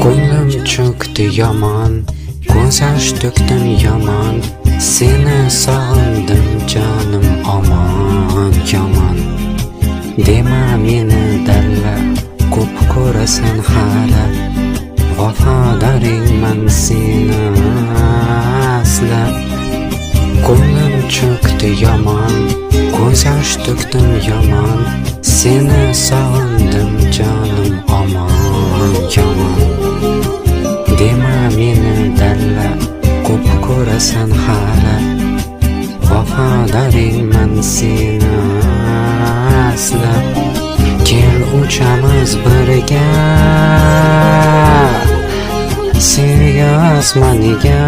Ko'nglim cho'kdi yomon, ko'z yosh to'kdim yomon, seni sog'indim jonim omon yomon. Dema meni dalla, ko'p ko'rasan hali, vafodoringman seni asla. Ko'nglim cho'kdi yomon, ko'z yosh to'kdim yomon, seni sog'indim jonim omon yomon. Dema meni dalla, ko'p ko'rasan hali, vafodoringman seni asla. Kel uchamiz birga, sevgi osmoniga,